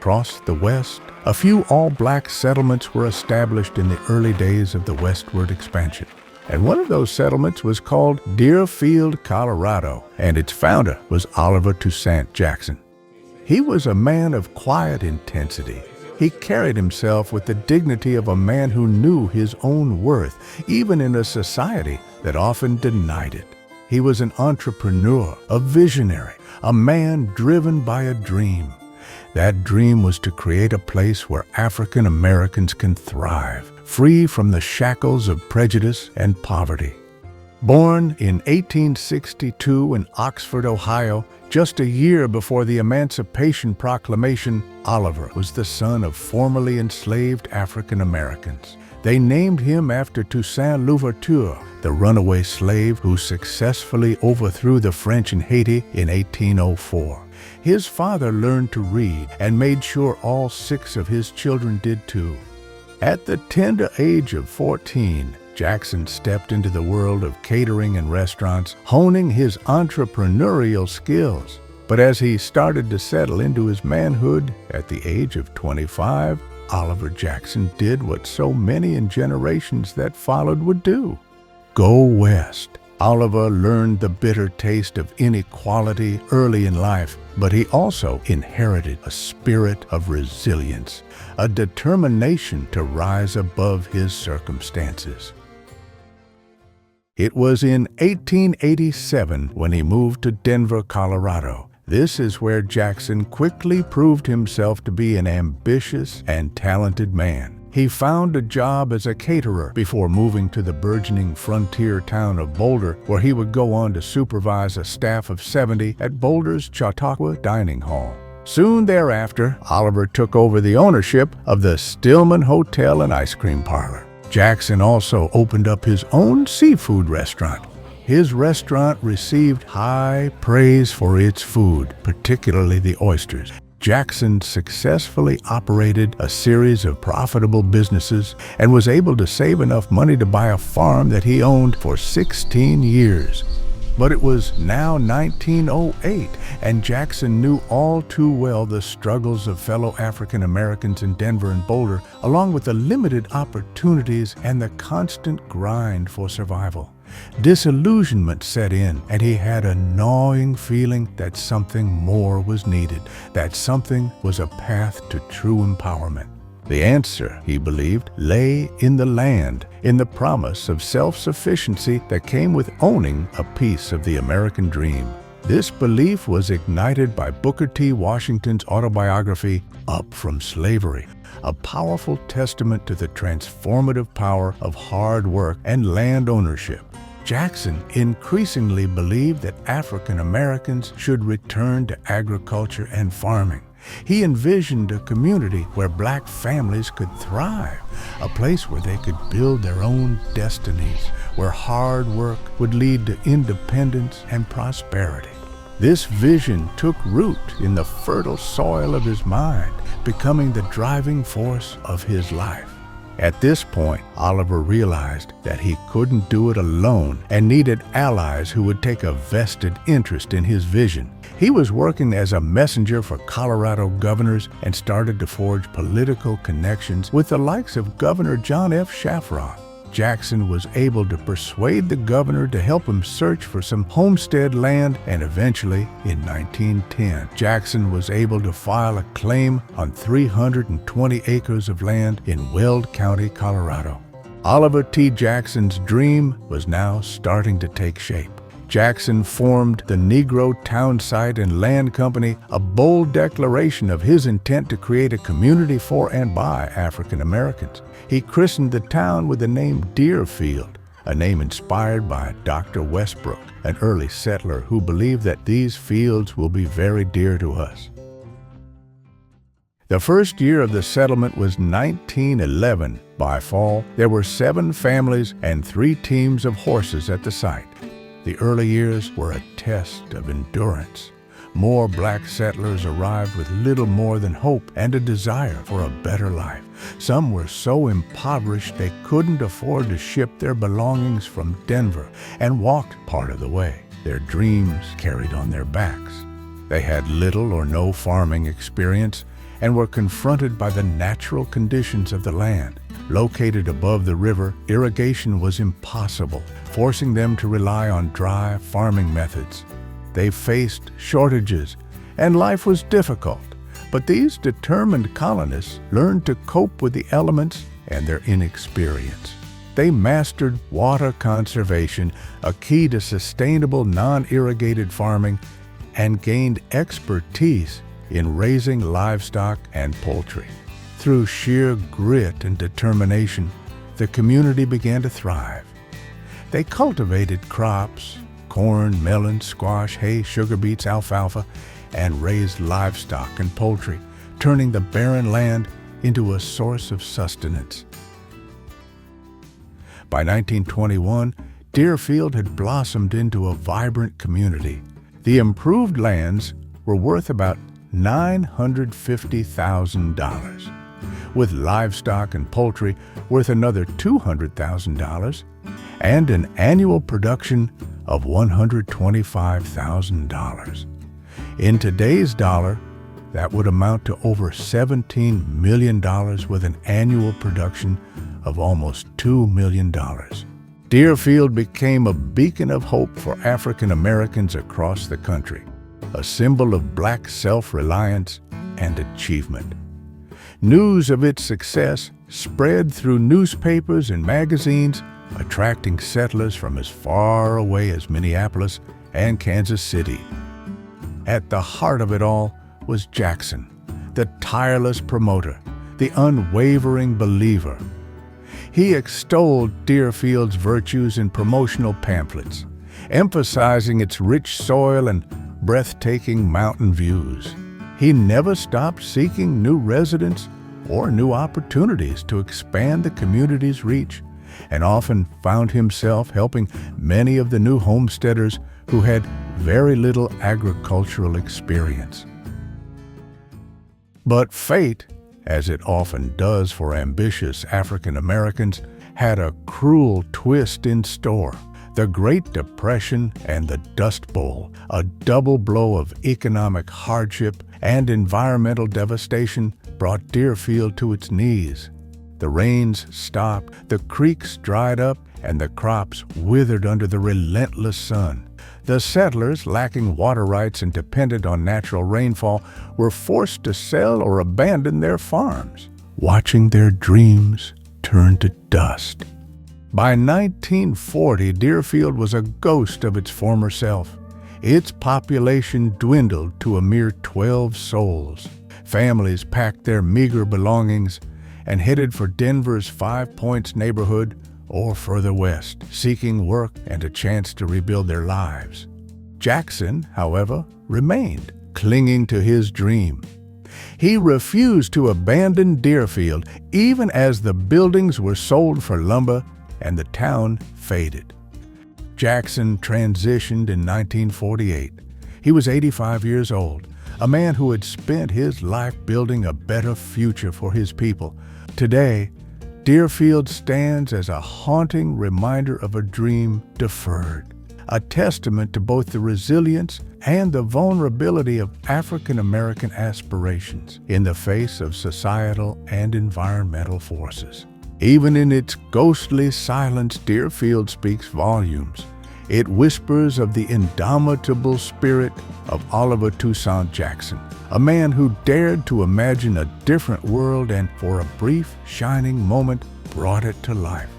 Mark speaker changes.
Speaker 1: Across the West, a few all-black settlements were established in the early days of the westward expansion. And one of those settlements was called Deerfield, Colorado, and its founder was Oliver Toussaint Jackson. He was a man of quiet intensity. He carried himself with the dignity of a man who knew his own worth, even in a society that often denied it. He was an entrepreneur, a visionary, a man driven by a dream. That dream was to create a place where African Americans can thrive, free from the shackles of prejudice and poverty. Born in 1862 in Oxford, Ohio, just a year before the Emancipation Proclamation, Oliver was the son of formerly enslaved African Americans. They named him after Toussaint Louverture, the runaway slave who successfully overthrew the French in Haiti in 1804. His father learned to read and made sure all 6 of his children did too. At the tender age of 14, Jackson stepped into the world of catering and restaurants, honing his entrepreneurial skills. But as he started to settle into his manhood at the age of 25, Oliver Jackson did what so many in generations that followed would do: go west. Oliver learned the bitter taste of inequality early in life, but he also inherited a spirit of resilience, a determination to rise above his circumstances. It was in 1887 when he moved to Denver, Colorado. This is where Jackson quickly proved himself to be an ambitious and talented man. He found a job as a caterer before moving to the burgeoning frontier town of Boulder, where he would go on to supervise a staff of 70 at Boulder's Chautauqua Dining Hall. Soon thereafter, Oliver took over the ownership of the Stillman Hotel and Ice Cream Parlor. Jackson also opened up his own seafood restaurant. His restaurant received high praise for its food, particularly the oysters. Jackson successfully operated a series of profitable businesses and was able to save enough money to buy a farm that he owned for 16 years. But it was now 1908, and Jackson knew all too well the struggles of fellow African Americans in Denver and Boulder, along with the limited opportunities and the constant grind for survival. Disillusionment set in, and he had a gnawing feeling that something more was needed, that something was a path to true empowerment. The answer, he believed, lay in the land, in the promise of self-sufficiency that came with owning a piece of the American dream. This belief was ignited by Booker T. Washington's autobiography, Up From Slavery, a powerful testament to the transformative power of hard work and land ownership. Jackson increasingly believed that African Americans should return to agriculture and farming. He envisioned a community where black families could thrive, a place where they could build their own destinies, where hard work would lead to independence and prosperity. This vision took root in the fertile soil of his mind, becoming the driving force of his life. At this point, Oliver realized that he couldn't do it alone and needed allies who would take a vested interest in his vision. He was working as a messenger for Colorado governors and started to forge political connections with the likes of Governor John F. Shafron. Jackson was able to persuade the governor to help him search for some homestead land, and eventually, in 1910, Jackson was able to file a claim on 320 acres of land in Weld County, Colorado. Oliver T. Jackson's dream was now starting to take shape. Jackson formed the Negro Town Site and Land Company, a bold declaration of his intent to create a community for and by African Americans. He christened the town with the name Deerfield, a name inspired by Dr. Westbrook, an early settler who believed that these fields will be very dear to us. The first year of the settlement was 1911. By fall, there were 7 families and 3 teams of horses at the site. The early years were a test of endurance. More black settlers arrived with little more than hope and a desire for a better life. Some were so impoverished they couldn't afford to ship their belongings from Denver and walked part of the way, their dreams carried on their backs. They had little or no farming experience, and were confronted by the natural conditions of the land. Located above the river, irrigation was impossible, forcing them to rely on dry farming methods. They faced shortages, and life was difficult. But these determined colonists learned to cope with the elements and their inexperience. They mastered water conservation, a key to sustainable non-irrigated farming, and gained expertise in raising livestock and poultry. Through sheer grit and determination, the community began to thrive. They cultivated crops, corn, melons, squash, hay, sugar beets, alfalfa, and raised livestock and poultry, turning the barren land into a source of sustenance. By 1921, Deerfield had blossomed into a vibrant community. The improved lands were worth about $950,000, with livestock and poultry worth another $200,000, and an annual production of $125,000. In today's dollar, that would amount to over $17 million with an annual production of almost $2 million. Deerfield became a beacon of hope for African Americans across the country, a symbol of Black self-reliance and achievement. News of its success spread through newspapers and magazines, attracting settlers from as far away as Minneapolis and Kansas City. At the heart of it all was Jackson, the tireless promoter, the unwavering believer. He extolled Deerfield's virtues in promotional pamphlets, emphasizing its rich soil and breathtaking mountain views. He never stopped seeking new residents or new opportunities to expand the community's reach, and often found himself helping many of the new homesteaders who had very little agricultural experience. But fate, as it often does for ambitious African Americans, had a cruel twist in store. The Great Depression and the Dust Bowl, a double blow of economic hardship and environmental devastation, brought Deerfield to its knees. The rains stopped, the creeks dried up, and the crops withered under the relentless sun. The settlers, lacking water rights and dependent on natural rainfall, were forced to sell or abandon their farms, watching their dreams turn to dust. By 1940, Deerfield was a ghost of its former self. Its population dwindled to a mere 12 souls. Families packed their meager belongings and headed for Denver's Five Points neighborhood or further west, seeking work and a chance to rebuild their lives. Jackson, however, remained, clinging to his dream. He refused to abandon Deerfield, even as the buildings were sold for lumber and the town faded. Jackson transitioned in 1948. He was 85 years old, a man who had spent his life building a better future for his people. Today, Deerfield stands as a haunting reminder of a dream deferred, a testament to both the resilience and the vulnerability of African American aspirations in the face of societal and environmental forces. Even in its ghostly silence, Deerfield speaks volumes. It whispers of the indomitable spirit of Oliver Toussaint Jackson, a man who dared to imagine a different world and, for a brief, shining moment, brought it to life.